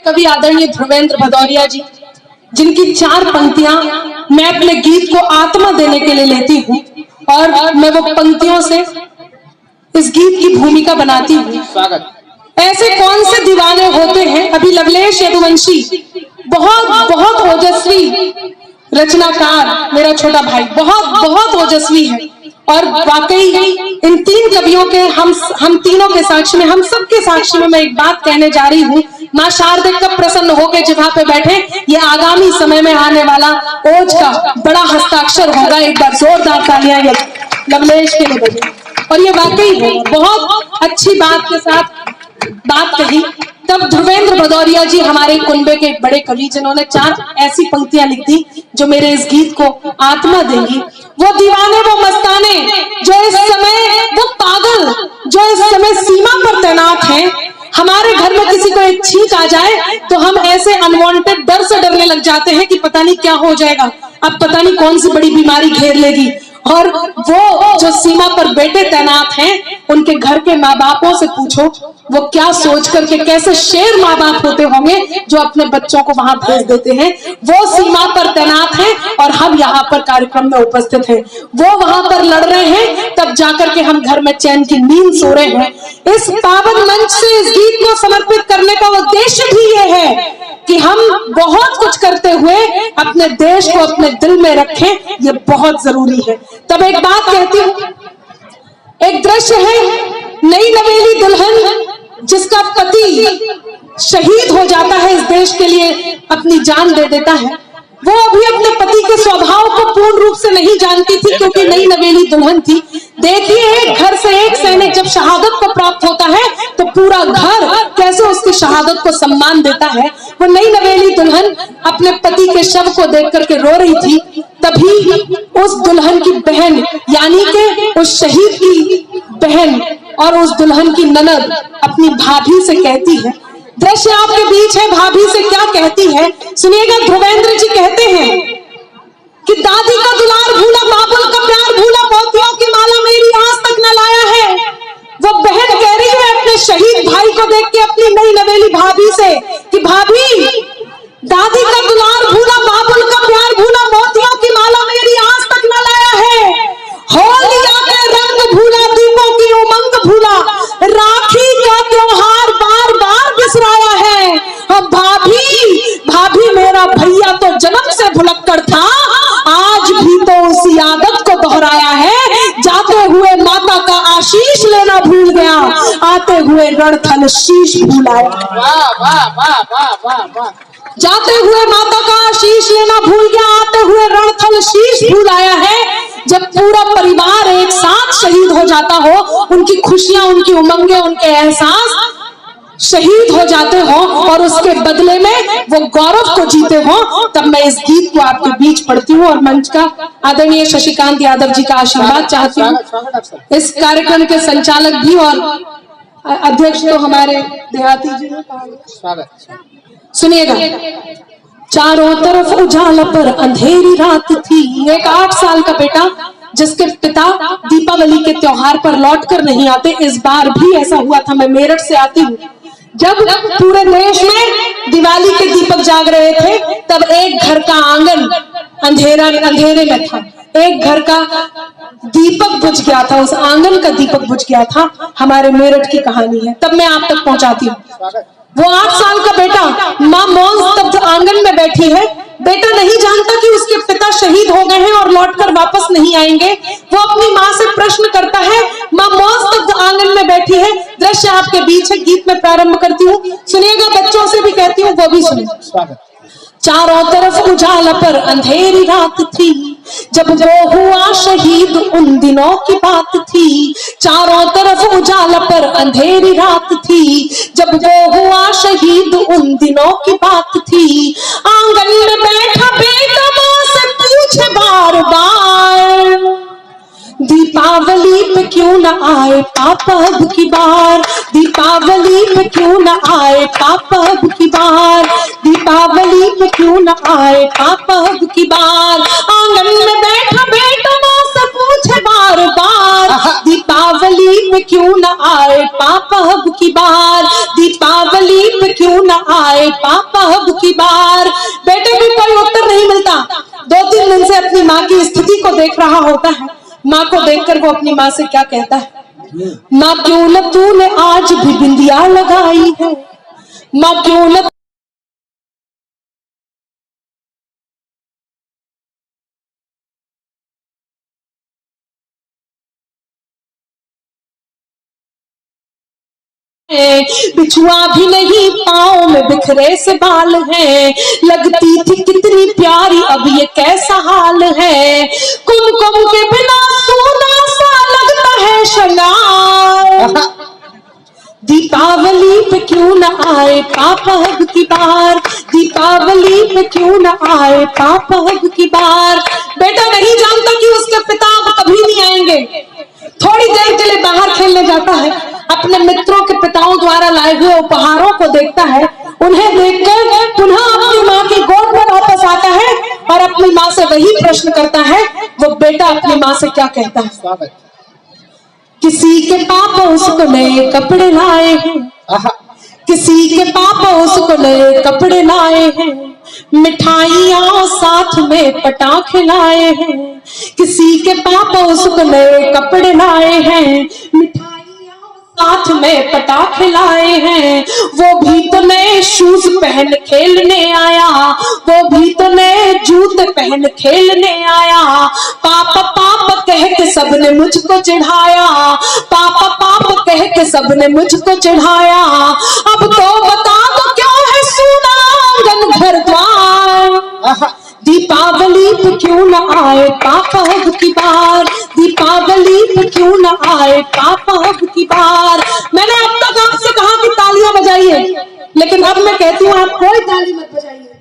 कवि आदरणीय ध्रुवेंद्र भदौरिया जी, जिनकी 4 पंक्तियां मैं अपने गीत को आत्मा देने के लिए लेती हूँ और मैं वो पंक्तियों से इस गीत की भूमिका बनाती हूँ। ऐसे कौन से दीवाने होते हैं। अभी लवलेश यदुवंशी बहुत बहुत ओजस्वी रचनाकार, मेरा छोटा भाई बहुत ओजस्वी है और वाकई इन 3 कवियों के हम तीनों के साक्षी में, हम सबके साक्षी में मैं एक बात कहने जा रही हूँ। माँ शारदे कब प्रसन्न होकर जिभा पे बैठे, ये आगामी समय में आने वाला ओज का बड़ा हस्ताक्षर होगा। एक बार जोरदार तालियां लवलेश के लिए बजी। और ये वाकई है, बहुत अच्छी बात के साथ बात कही। तब ध्रुवेंद्र भदौरिया जी हमारे कुनबे के एक बड़े कवि, जिन्होंने 4 ऐसी पंक्तियां लिख दी जो मेरे इस गीत को आत्मा देंगी। वो दीवाने, वो मस्ताने जो इस समय, वो पागल जो इस समय सीमा पर तैनात हैं। हमारे घर में किसी को एक छींक आ जाए तो हम ऐसे अनवांटेड डर से डरने लग जाते हैं कि पता नहीं क्या हो जाएगा, अब पता नहीं कौन सी बड़ी बीमारी घेर लेगी। और वो जो सीमा पर बेटे तैनात हैं, उनके घर के माँ बापों से पूछो वो क्या सोच करके, कैसे शेर माँ बाप होते होंगे जो अपने बच्चों को वहां भेज देते हैं। वो सीमा पर तैनात हैं और हम यहाँ पर कार्यक्रम में उपस्थित हैं। वो वहां पर लड़ रहे हैं, तब जाकर के हम घर में चैन की नींद सो रहे हैं। इस पावन मंच से इस गीत को समर्पित करने का उद्देश्य भी ये है कि हम बहुत कुछ करते हुए अपने देश को अपने दिल में रखें, ये बहुत जरूरी है। तब एक बात कहती हूँ, एक दृश्य है, नई नवेली दुल्हन जिसका पति शहीद हो जाता है, इस देश के लिए अपनी जान दे देता है। वो अभी अपने पति के स्वभाव को पूर्ण रूप से नहीं जानती थी, क्योंकि नई नवेली दुल्हन थी। देखिए, एक घर से एक सैनिक जब शहादत को प्राप्त होता है तो पूरा घर कैसे उसकी शहादत को सम्मान देता है। वो नई नवेली दुल्हन अपने पति के शव को देख करके रो रही थी। तभी उस दुल्हन की बहन, यानी कि उस शहीद की बहन और उस दुल्हन की ननद अपनी भाभी से कहती है, दृश्य आपके बीच है, भाभी से क्या कहती है सुनिएगा। ध्रुवेंद्र जी कहते हैं कि दादी का दुलार भूला, बाबुल का प्यार भूला, मोतियों की माला मेरी आज तक न लाया है। वो बहन कह रही है अपने शहीद भाई को देख के अपनी नई नवेली भाभी से कि भाभी, दादी का दुलार भूला, बाबुल का प्यार भूला, मोतियों की माला मेरी आज तक न लाया है। होलिया के रंग भूला, दीपों की उमंग भूला, राखी का त्योहार बार बार बिसराया है। अब भाभी मेरा भैया तो जन्म से भुलक्कड़ था, आज भी तो उसी आदत को दोहराया है। जाते हुए माता का आशीष लेना भूल गया, आते हुए रणथल शीश भूलाया। जाते हुए माता का आशीष लेना भूल गया, आते हुए रणथल शीश भूलाया है। जब पूरा परिवार एक साथ शहीद हो जाता हो, उनकी खुशियां, उनकी उमंगे, उनके एहसास शहीद हो जाते हो और उसके बदले में वो गौरव को जीते हो, तब मैं इस गीत को आपके बीच पढ़ती हूँ और मंच का आदरणीय शशिकांत यादव जी का आशीर्वाद चाहती हूँ। इस कार्यक्रम के संचालक भी और अध्यक्ष तो हमारे देहाती जी हैं। सुनिएगा। चारों तरफ उजाला पर अंधेरी रात थी। एक 8 साल का बेटा जिसके पिता दीपावली के त्योहार पर लौटकर नहीं आते, इस बार भी ऐसा हुआ था। मैं मेरठ से आती हूँ। जब पूरे देश में दिवाली के दीपक जाग रहे थे, तब एक घर का आंगन अंधेरे में था। एक घर का दीपक बुझ गया था, उस आंगन का दीपक बुझ गया था। हमारे मेरठ की कहानी है, तब मैं आप तक पहुंचाती हूँ। वो 8 साल का बेटा, माँ मौन तब आंगन में बैठी है। बेटा नहीं जानता कि उसके पिता शहीद हो गए हैं और लौटकर वापस नहीं आएंगे। वो अपनी माँ से प्रश्न करता है। माँ मौन तब आंगन में बैठी है। दृश्य आपके बीच है, गीत में प्रारंभ करती हूँ, सुनिएगा। बच्चों से भी कहती हूँ, वो भी सुनिए। चारों तरफ उजाला पर अंधेरी रात थी, जब वो हुआ शहीद उन दिनों की बात थी। चारों तरफ उजाला पर अंधेरी रात थी, जब वो हुआ शहीद उन दिनों की बात थी। आंगन में बैठा बेटा माँ से पूछे बार बार, दीपावली पे क्यों न आए पापा अब की बार। दीपावली पे क्यों न आए पापा अब की बार। दीपावली पे क्यों न आए पापा अब की बार। आंगन में बैठा बेटा माँ से पूछे बार बार, दीपावली पे क्यों न आए पापा अब की बार। दीपावली पे क्यों न आए आए पापा अब की बार। बेटे भी कोई उत्तर नहीं मिलता, 2-3 दिन से अपनी माँ की स्थिति को देख रहा होता है। माँ को देखकर वो अपनी माँ से क्या कहता है, माँ क्यों न तूने आज भी बिंदिया लगाई है, माँ क्यों न बिछुआ भी नहीं पाँव में बिखरे से बाल है, लगती थी कितनी प्यारी अब ये कैसा हाल है, कुमकुम के बिना सोना सा लगता है श्रृंगार। दीपावली पे क्यों न आए पापा अब की बार, दीपावली पे क्यों न आए पापा अब की बार। बेटा नहीं जानता कि उसके पिता अब कभी नहीं आएंगे, थोड़ी देर के लिए बाहर खेलने जाता है, अपने मित्रों के पिताओं द्वारा लाए हुए उपहारों को देखता है, उन्हें देखकर पुनः अपनी माँ की गोद में वापस आता है और अपनी माँ से वही प्रश्न करता है। वो बेटा अपनी माँ से क्या कहता है, किसी के पापा उसको नए कपड़े लाए हैं, किसी के पापा उसको नए कपड़े लाए हैं, मिठाइयाँ साथ में पटाखे लाए हैं, किसी के पापा उसको नए कपड़े लाए हैं, साथ में पटाखे लाए हैं, वो भी तो नए शूज पहन खेलने आया, वो भी तो नए जूते पहन खेलने आया, पापा पापा कह के सबने मुझको चिढ़ाया, पापा पापा कह के सबने मुझको चिढ़ाया, अब तो बता दो क्यों है सूना आंगन घर द्वार। दीपावली पे क्यों न आए पापा अब की बार, दीपावली पे क्यों न आए पापा अब की बार। मैंने अब तक आपसे कहा कि तालियां बजाइए, लेकिन अब मैं कहती हूँ आप कोई ताली मत बजाइए,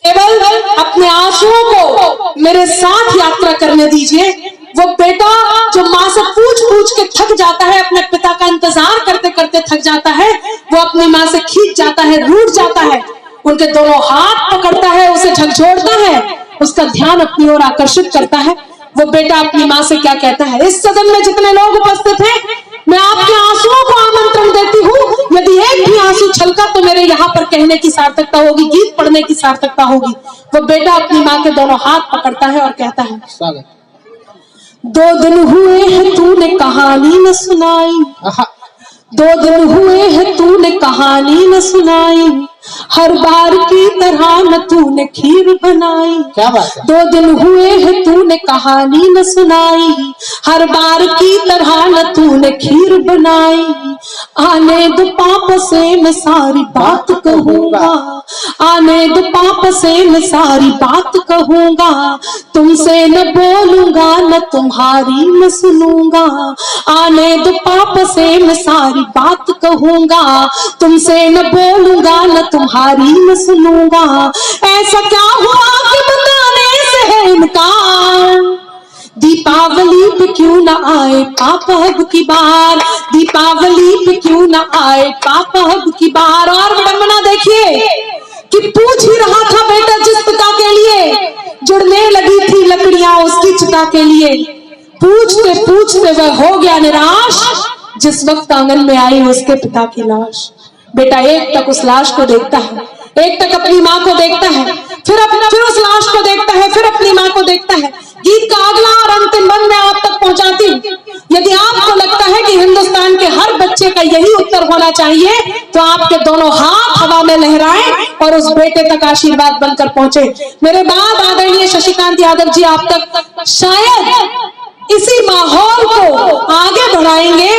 केवल अपने आंसुओं को मेरे साथ यात्रा करने दीजिए। वो बेटा जो माँ से पूछ पूछ के थक जाता है, अपने पिता का इंतजार करते करते थक जाता है, वो अपनी माँ से खींच जाता है, रूठ जाता है, उनके दोनों हाथ पकड़ता है, उसे झकझोरता है, उसका ध्यान अपनी ओर आकर्षित करता है। वो बेटा अपनी माँ से क्या कहता है, इस सदन में जितने लोग उपस्थित हैं, मैं आपके आंसुओं को आमंत्रण देती हूँ, यदि एक भी आंसू छलका तो मेरे यहाँ पर कहने की सार्थकता होगी, गीत पढ़ने की सार्थकता होगी। वो बेटा अपनी माँ के दोनों हाथ पकड़ता है और कहता है, 2 दिन हुए हैं तूने कहानी न सुनाई, 2 दिन हुए हैं तूने कहानी न सुनाई, हर बार की तरह न तूने खीर बनाई। क्या बात है? 2 दिन हुए हैं तूने कहानी न सुनाई, हर बार की तरह न तूने खीर बनाई। आने दो पापा से मैं सारी बात कहूंगा, आने दो पापा से मैं सारी बात कहूंगा, तुमसे न बोलूंगा न तुम्हारी न सुनूंगा, आने दो पापा से मैं सारी बात कहूंगा, तुमसे न बोलूंगा न तुम्हारी न सुनूंगा। ऐसा क्या हुआ कि बताने से है इनकार, दीपावली पे क्यों न आए पापा अब की बार, दीपावली पे क्यों न आए पापा अब की बार। और विडंबना देखिए कि पूछ ही रहा था बेटा जिस पिता के लिए, जुड़ने लगी थी लकड़ियां उसकी चिता के लिए, पूछते पूछते वह हो गया निराश, जिस वक्त आंगन में आई उसके पिता की लाश। बेटा एक टक उस लाश को देखता है, एक टक अपनी माँ को देखता है, फिर उस लाश को देखता है, फिर अपनी माँ को देखता है। गीत का अगला और अंतिम बंद मैं आप तक पहुंचाती हूँ। यदि आपको लगता है कि हिंदुस्तान के हर बच्चे का यही उत्तर होना चाहिए, तो आपके दोनों हाथ हवा में लहराएं और उस बेटे तक आशीर्वाद बनकर पहुंचे। मेरे बाद आदरणीय शशिकांत यादव जी आप तक शायद इसी माहौल को आगे बढ़ाएंगे,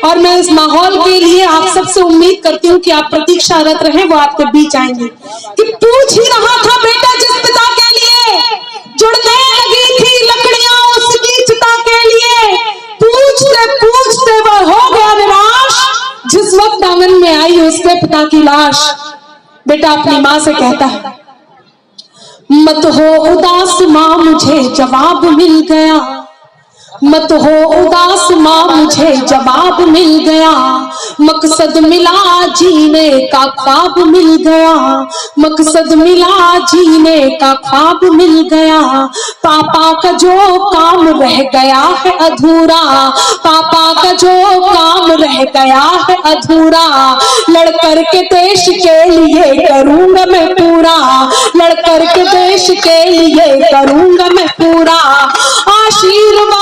और मैं इस माहौल के लिए आप सबसे उम्मीद करती हूँ कि आप प्रतीक्षारत रहें, वो आपके बीच आएंगे। कि पूछ ही रहा था बेटा जिस पिता के लिए, जुड़ने लगी थी लकड़ियां उसकी चिता के लिए, पूछते पूछते वह हो गया निराश, जिस वक्त आंगन में आई उसके पिता की लाश। बेटा अपनी माँ से कहता है, मत हो उदास माँ मुझे जवाब मिल गया, मत हो उदास माँ, मुझे जवाब मिल गया, मकसद मिला जीने का ख्वाब मिल गया, मकसद मिला जीने का ख्वाब मिल गया। पापा का जो काम रह गया है अधूरा, पापा का जो काम रह गया है अधूरा, लड़कर के देश के लिए करूंगा मैं पूरा, लड़कर के देश के लिए करूंगा मैं पूरा। आशीर्वाद